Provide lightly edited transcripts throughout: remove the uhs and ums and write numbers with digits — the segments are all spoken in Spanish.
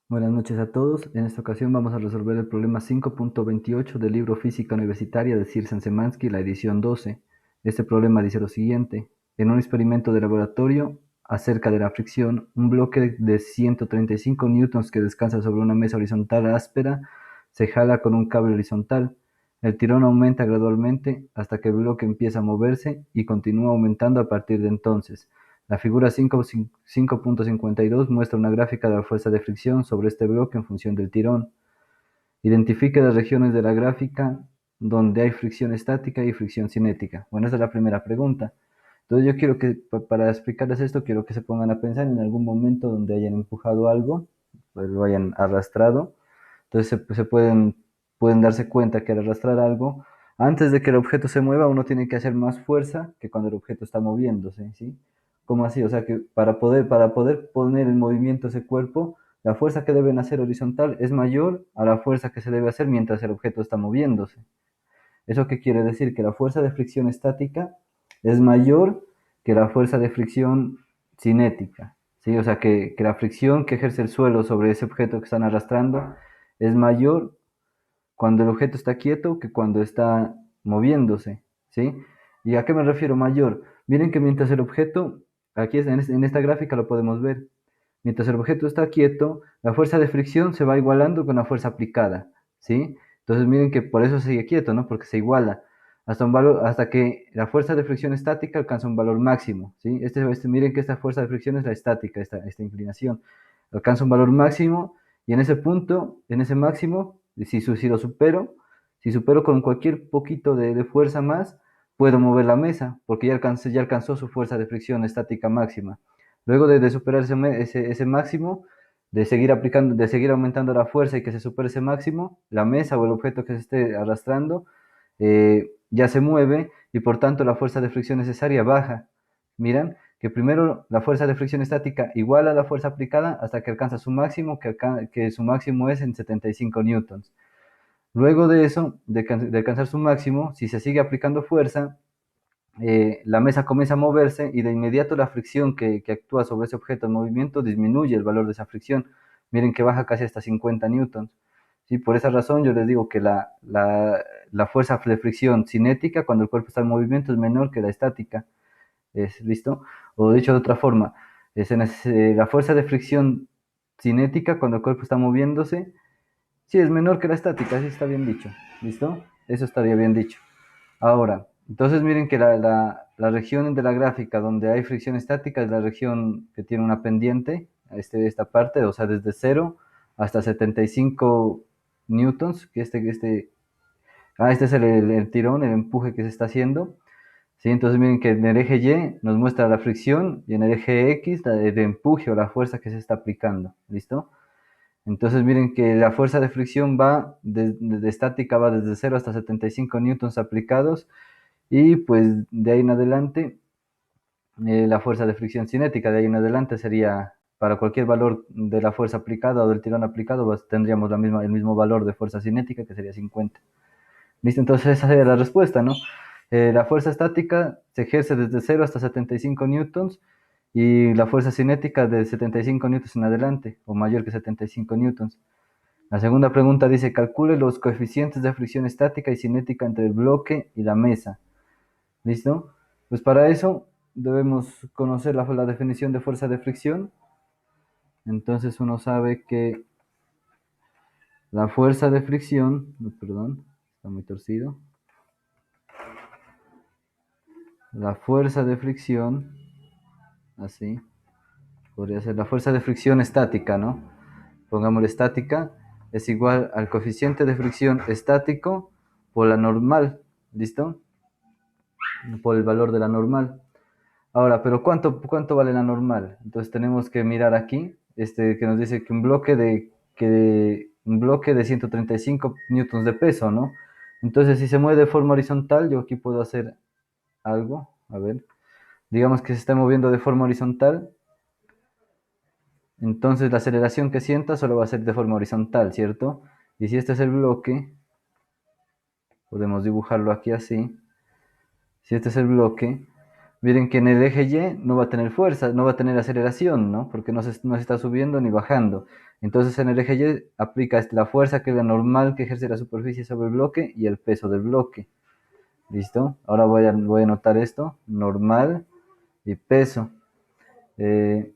Buenas noches a todos. En esta ocasión vamos a resolver el problema 5.28 del libro Física Universitaria de Sierssen-Szymanski, la edición 12. Este problema dice lo siguiente. En un experimento de laboratorio acerca de la fricción, un bloque de 135 newtons que descansa sobre una mesa horizontal áspera se jala con un cable horizontal. El tirón aumenta gradualmente hasta que el bloque empieza a moverse y continúa aumentando a partir de entonces. La figura 5.52 muestra una gráfica de la fuerza de fricción sobre este bloque en función del tirón. Identifique las regiones de la gráfica donde hay fricción estática y fricción cinética. Bueno, esa es la primera pregunta. Entonces yo quiero que, para explicarles esto, quiero que se pongan a pensar en algún momento donde hayan empujado algo, pues lo hayan arrastrado. Entonces pueden darse cuenta que al arrastrar algo, antes de que el objeto se mueva, uno tiene que hacer más fuerza que cuando el objeto está moviéndose, ¿sí? ¿Cómo así? O sea que para poder poner en movimiento ese cuerpo, la fuerza que deben hacer horizontal es mayor a la fuerza que se debe hacer mientras el objeto está moviéndose. ¿Eso qué quiere decir? Que la fuerza de fricción estática es mayor que la fuerza de fricción cinética, ¿sí? O sea que la fricción que ejerce el suelo sobre ese objeto que están arrastrando es mayor cuando el objeto está quieto que cuando está moviéndose, ¿sí? ¿Y a qué me refiero mayor? Miren que mientras el objeto, aquí en esta gráfica lo podemos ver, mientras el objeto está quieto, la fuerza de fricción se va igualando con la fuerza aplicada, ¿sí? Entonces miren que por eso sigue quieto, ¿no? Porque se iguala hasta un valor, hasta que la fuerza de fricción estática alcanza un valor máximo, ¿sí? Miren que esta fuerza de fricción es la estática, esta inclinación. Alcanza un valor máximo y en ese punto, en ese máximo, si lo supero, si supero con cualquier poquito de fuerza más, puedo mover la mesa, porque ya alcanzó su fuerza de fricción estática máxima. Luego de superar ese máximo, de seguir aumentando la fuerza y que se supere ese máximo, la mesa o el objeto que se esté arrastrando ya se mueve y por tanto la fuerza de fricción necesaria baja. Miran que primero la fuerza de fricción estática iguala a la fuerza aplicada hasta que alcanza su máximo, que su máximo es en 75 newtons. Luego de eso, de alcanzar su máximo, si se sigue aplicando fuerza, la mesa comienza a moverse y de inmediato la fricción que actúa sobre ese objeto en movimiento disminuye el valor de esa fricción. Miren que baja casi hasta 50 newtons. ¿Sí? Por esa razón yo les digo que la fuerza de fricción cinética cuando el cuerpo está en movimiento es menor que la estática. ¿Es listo? O dicho de otra forma, la fuerza de fricción cinética cuando el cuerpo está moviéndose, sí es menor que la estática, así está bien dicho. ¿Listo? Eso estaría bien dicho. Ahora, entonces miren que la región de la gráfica donde hay fricción estática es la región que tiene una pendiente, esta parte, o sea, desde 0 hasta 75 newtons, este es el tirón, el empuje que se está haciendo. ¿Sí? Entonces miren que en el eje Y nos muestra la fricción y en el eje X el empuje o la fuerza que se está aplicando. ¿Listo? Entonces miren que la fuerza de fricción de estática va desde 0 hasta 75 newtons aplicados y pues de ahí en adelante la fuerza de fricción cinética de ahí en adelante sería para cualquier valor de la fuerza aplicada o del tirón aplicado, pues tendríamos el mismo valor de fuerza cinética que sería 50. ¿Listo? Entonces esa sería la respuesta, ¿no? La fuerza estática se ejerce desde 0 hasta 75 newtons y la fuerza cinética de 75 newtons en adelante o mayor que 75 newtons. La segunda pregunta dice, calcule los coeficientes de fricción estática y cinética entre el bloque y la mesa. ¿Listo? Pues para eso debemos conocer la definición de fuerza de fricción. Entonces uno sabe que la fuerza de fricción, perdón, está muy torcido. La fuerza de fricción, así, podría ser la fuerza de fricción estática, ¿no? Pongámosle estática, es igual al coeficiente de fricción estático por la normal, ¿listo? Por el valor de la normal. Ahora, pero ¿cuánto vale la normal? Entonces tenemos que mirar aquí, que nos dice que un bloque de 135 newtons de peso, ¿no? Entonces, si se mueve de forma horizontal, yo aquí puedo hacer algo, a ver, digamos que se está moviendo de forma horizontal, entonces la aceleración que sienta solo va a ser de forma horizontal, ¿cierto? Y si este es el bloque, podemos dibujarlo aquí así, si este es el bloque, Miren que en el eje Y no va a tener fuerza, no va a tener aceleración, ¿no? Porque no se está subiendo ni bajando. Entonces en el eje Y aplica la fuerza que es la normal que ejerce la superficie sobre el bloque y el peso del bloque. ¿Listo? Ahora voy a anotar esto, normal y peso. Eh,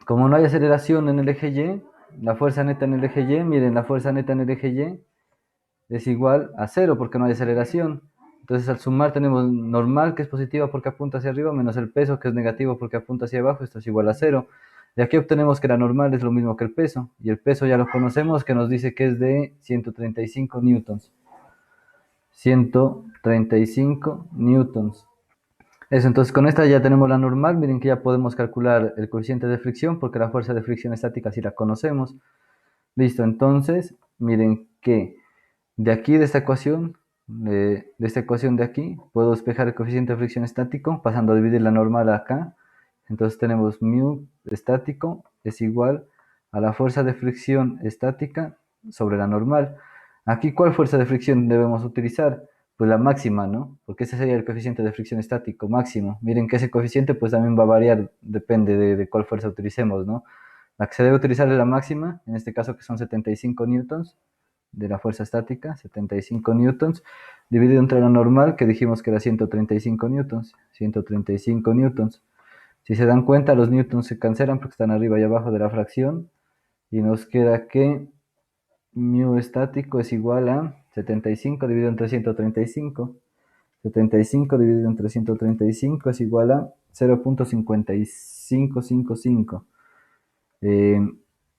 Como no hay aceleración en el eje Y, la fuerza neta en el eje Y, miren, la fuerza neta en el eje Y es igual a cero porque no hay aceleración. Entonces al sumar tenemos normal que es positiva porque apunta hacia arriba menos el peso que es negativo porque apunta hacia abajo, esto es igual a cero. Y aquí obtenemos que la normal es lo mismo que el peso y el peso ya lo conocemos que nos dice que es de 135 newtons. 135 newtons. Eso, entonces con esta ya tenemos la normal, miren que ya podemos calcular el coeficiente de fricción porque la fuerza de fricción estática sí la conocemos. Listo, entonces miren que de aquí, de esta ecuación de aquí, puedo despejar el coeficiente de fricción estático pasando a dividir la normal acá. Entonces tenemos mu estático es igual a la fuerza de fricción estática sobre la normal. Aquí, ¿cuál fuerza de fricción debemos utilizar? Pues la máxima, ¿no? Porque ese sería el coeficiente de fricción estático máximo. Miren que ese coeficiente pues también va a variar, depende de cuál fuerza utilicemos, ¿no? La que se debe utilizar es la máxima, en este caso que son 75 newtons de la fuerza estática, 75 newtons, dividido entre la normal, que dijimos que era 135 newtons, 135 newtons. Si se dan cuenta, los newtons se cancelan porque están arriba y abajo de la fracción, y nos queda que mu estático es igual a 75 dividido entre 135. 75 dividido entre 135 es igual a 0.5555. Eh,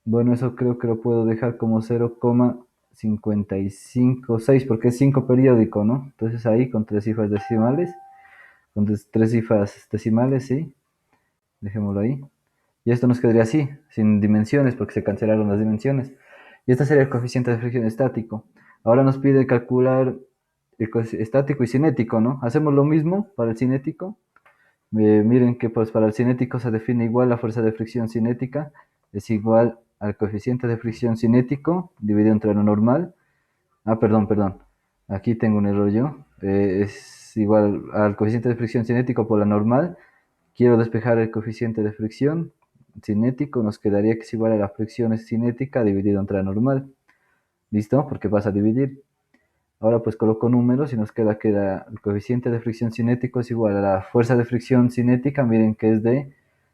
bueno, eso creo que lo puedo dejar como 0,556 porque es 5 periódico, ¿no? Entonces ahí con tres cifras decimales, con tres cifras decimales, sí, dejémoslo ahí. Y esto nos quedaría así, sin dimensiones porque se cancelaron las dimensiones. Y este sería el coeficiente de fricción estático. Ahora nos pide calcular el estático y cinético, ¿no? Hacemos lo mismo para el cinético. Miren que pues para el cinético se define igual la fuerza de fricción cinética es igual al coeficiente de fricción cinético dividido entre lo normal. Ah, perdón. Aquí tengo un error yo. Es igual al coeficiente de fricción cinético por la normal. Quiero despejar el coeficiente de fricción cinético. Nos quedaría que es igual a la fricción cinética dividido entre la normal. ¿Listo? Porque vas a dividir. Ahora pues coloco números y nos queda que el coeficiente de fricción cinético es igual a la fuerza de fricción cinética, miren que es de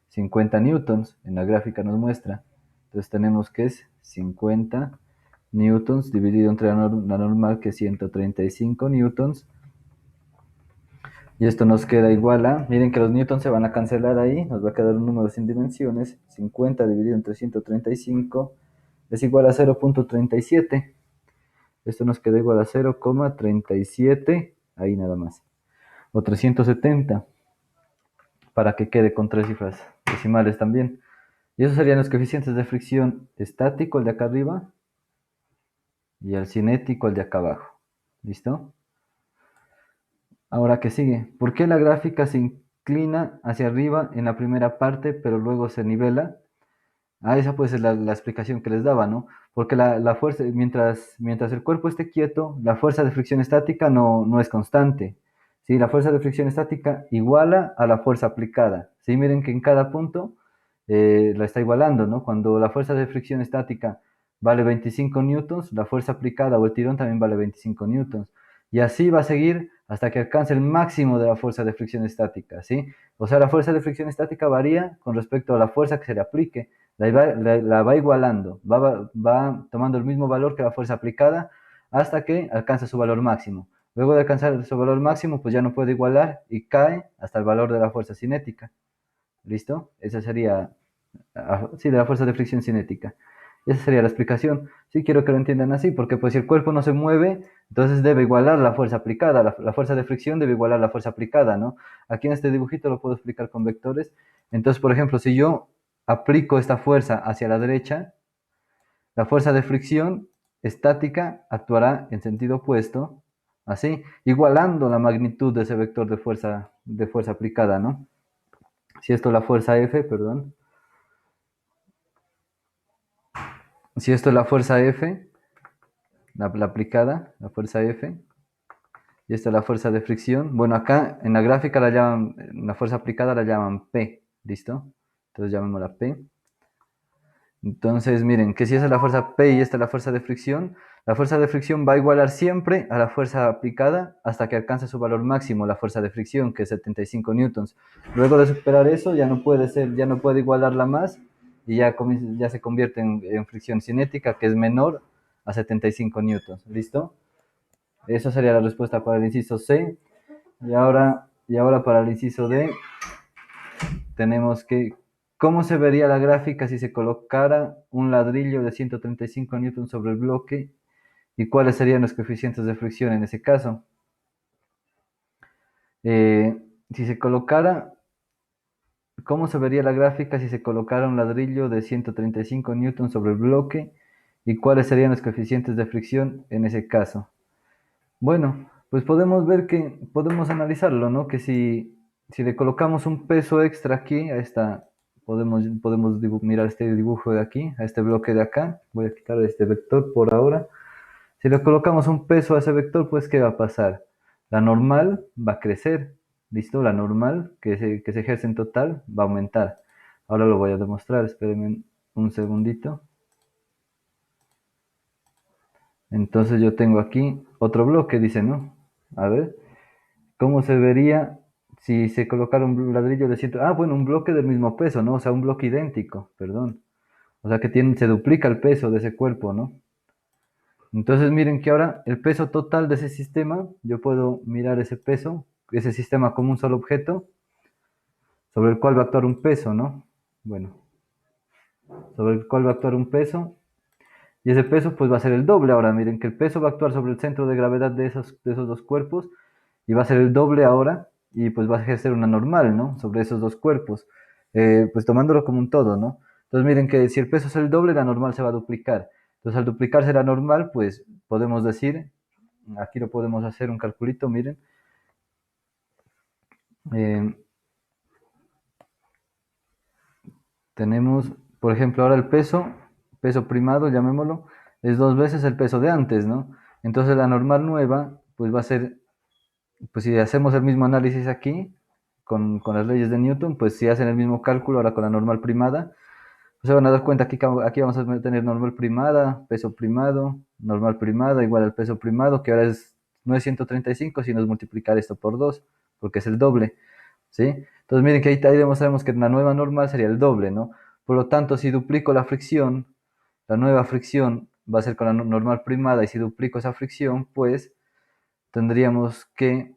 50 newtons, en la gráfica nos muestra. Entonces tenemos que es 50 newtons dividido entre la normal que es 135 newtons. Y esto nos queda igual a, miren que los newtons se van a cancelar ahí, nos va a quedar un número sin dimensiones, 50 dividido entre 135 es igual a 0.37. Esto nos queda igual a 0,37, ahí nada más. O 370, para que quede con tres cifras decimales también. Y esos serían los coeficientes de fricción estático, el de acá arriba, y el cinético, el de acá abajo. ¿Listo? Ahora, ¿qué sigue? ¿Por qué la gráfica se inclina hacia arriba en la primera parte, pero luego se nivela? Ah, esa puede ser la explicación que les daba, ¿no? Porque la fuerza, mientras el cuerpo esté quieto, la fuerza de fricción estática no es constante. ¿Sí? La fuerza de fricción estática iguala a la fuerza aplicada. ¿Sí? Miren que en cada punto la está igualando, ¿no? Cuando la fuerza de fricción estática vale 25 newtons, la fuerza aplicada o el tirón también vale 25 newtons. Y así va a seguir hasta que alcance el máximo de la fuerza de fricción estática, ¿sí? O sea, la fuerza de fricción estática varía con respecto a la fuerza que se le aplique la va igualando, va tomando el mismo valor que la fuerza aplicada hasta que alcanza su valor máximo. Luego de alcanzar su valor máximo, pues ya no puede igualar y cae hasta el valor de la fuerza cinética. ¿Listo? Esa sería, sí, de la fuerza de fricción cinética. Esa sería la explicación. Sí, quiero que lo entiendan así, porque pues si el cuerpo no se mueve, entonces debe igualar la fuerza aplicada, la fuerza de fricción debe igualar la fuerza aplicada, ¿no? Aquí en este dibujito lo puedo explicar con vectores. Entonces, por ejemplo, si yo aplico esta fuerza hacia la derecha, la fuerza de fricción estática actuará en sentido opuesto, así, igualando la magnitud de ese vector de fuerza aplicada, ¿no? Si esto es la fuerza F, perdón, si esto es la fuerza F, la aplicada, la fuerza F, y esta es la fuerza de fricción. Bueno, acá en la gráfica la llaman, la fuerza aplicada la llaman P, ¿listo? Entonces llamémosla P. Entonces, miren, que si esa es la fuerza P y esta es la fuerza de fricción va a igualar siempre a la fuerza aplicada hasta que alcance su valor máximo, la fuerza de fricción, que es 75 newtons. Luego de superar eso, ya no puede ser, ya no puede igualarla más y ya se convierte en fricción cinética, que es menor a 75 newtons. ¿Listo? Esa sería la respuesta para el inciso C. Y ahora para el inciso D, tenemos que, ¿cómo se vería la gráfica si se colocara un ladrillo de 135 newtons sobre el bloque? ¿Y cuáles serían los coeficientes de fricción en ese caso? Si se colocara, ¿cómo se vería la gráfica si se colocara un ladrillo de 135 newtons sobre el bloque? ¿Y cuáles serían los coeficientes de fricción en ese caso? Bueno, pues podemos ver que podemos analizarlo, ¿no? Que si le colocamos un peso extra aquí a esta, podemos mirar este dibujo de aquí, a este bloque de acá. Voy a quitar este vector por ahora. Si le colocamos un peso a ese vector, pues ¿qué va a pasar? La normal va a crecer, ¿listo? La normal que se ejerce en total va a aumentar. Ahora lo voy a demostrar, espérenme un segundito. Entonces yo tengo aquí otro bloque, dice, ¿no? A ver, ¿cómo se vería si se colocara un ladrillo de 100? Ah, bueno, un bloque del mismo peso, ¿no? O sea, un bloque idéntico, perdón. O sea que se duplica el peso de ese cuerpo, ¿no? Entonces miren que ahora el peso total de ese sistema, yo puedo mirar ese sistema como un solo objeto, sobre el cual va a actuar un peso, ¿no? Bueno, sobre el cual va a actuar un peso, y ese peso pues va a ser el doble ahora. Miren que el peso va a actuar sobre el centro de gravedad de esos dos cuerpos, y va a ser el doble ahora, y pues va a ejercer una normal, ¿no? Sobre esos dos cuerpos, pues tomándolo como un todo, ¿no? Entonces miren que si el peso es el doble, la normal se va a duplicar. Entonces al duplicarse la normal, pues podemos decir, aquí lo podemos hacer un calculito, miren. Eh, tenemos, por ejemplo, ahora el peso primado, llamémoslo, es 2 veces el peso de antes, ¿no? Entonces la normal nueva, pues va a ser, pues si hacemos el mismo análisis aquí, con las leyes de Newton, pues si hacen el mismo cálculo ahora con la normal primada, pues se van a dar cuenta que aquí vamos a tener normal primada, peso primado, normal primada igual al peso primado, que ahora no es 135, sino es multiplicar esto por 2, porque es el doble, ¿sí? Entonces miren que ahí demostramos que la nueva normal sería el doble, ¿no? Por lo tanto, si duplico la fricción, la nueva fricción va a ser con la normal primada, y si duplico esa fricción, pues tendríamos que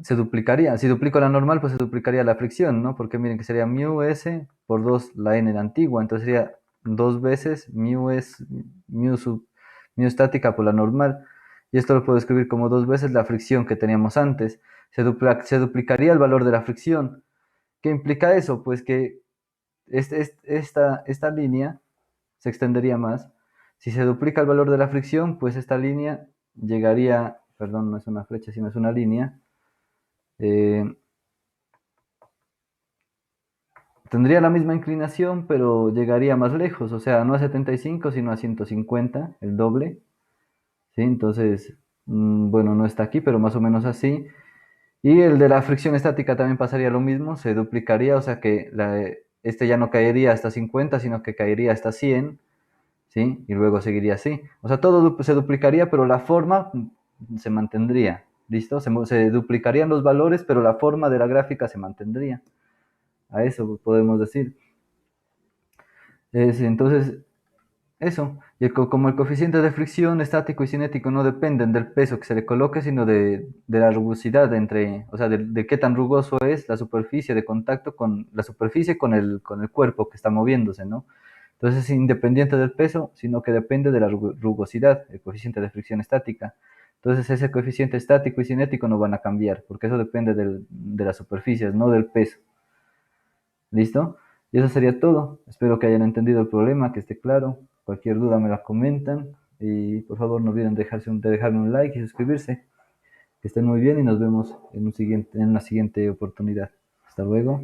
se duplicaría. Si duplico la normal, pues se duplicaría la fricción, ¿no? Porque miren que sería mu s por 2 la n la antigua. Entonces sería 2 veces mu estática por la normal. Y esto lo puedo escribir como 2 veces la fricción que teníamos antes. Se duplicaría el valor de la fricción. ¿Qué implica eso? Pues que esta línea se extendería más. Si se duplica el valor de la fricción, pues esta línea llegaría, perdón, no es una flecha, sino es una línea. eh, Tendría la misma inclinación, pero llegaría más lejos, o sea, no a 75, sino a 150, el doble, ¿sí? Entonces, bueno, no está aquí, pero más o menos así. Y el de la fricción estática también pasaría lo mismo, se duplicaría, o sea que este ya no caería hasta 50, sino que caería hasta 100, ¿sí? Y luego seguiría así. O sea, todo se duplicaría, pero la forma se mantendría, ¿listo? Se duplicarían los valores, pero la forma de la gráfica se mantendría. A eso podemos decir. Entonces, eso. Y como el coeficiente de fricción estático y cinético no dependen del peso que se le coloque, sino de la rugosidad o sea, de qué tan rugoso es la superficie de contacto con la superficie con el cuerpo que está moviéndose, ¿no? Entonces es independiente del peso, sino que depende de la rugosidad, el coeficiente de fricción estática. Entonces ese coeficiente estático y cinético no van a cambiar, porque eso depende de las superficies, no del peso. ¿Listo? Y eso sería todo. Espero que hayan entendido el problema, que esté claro. Cualquier duda me la comentan. Y por favor no olviden de dejarme un like y suscribirse. Que estén muy bien y nos vemos en una siguiente oportunidad. Hasta luego.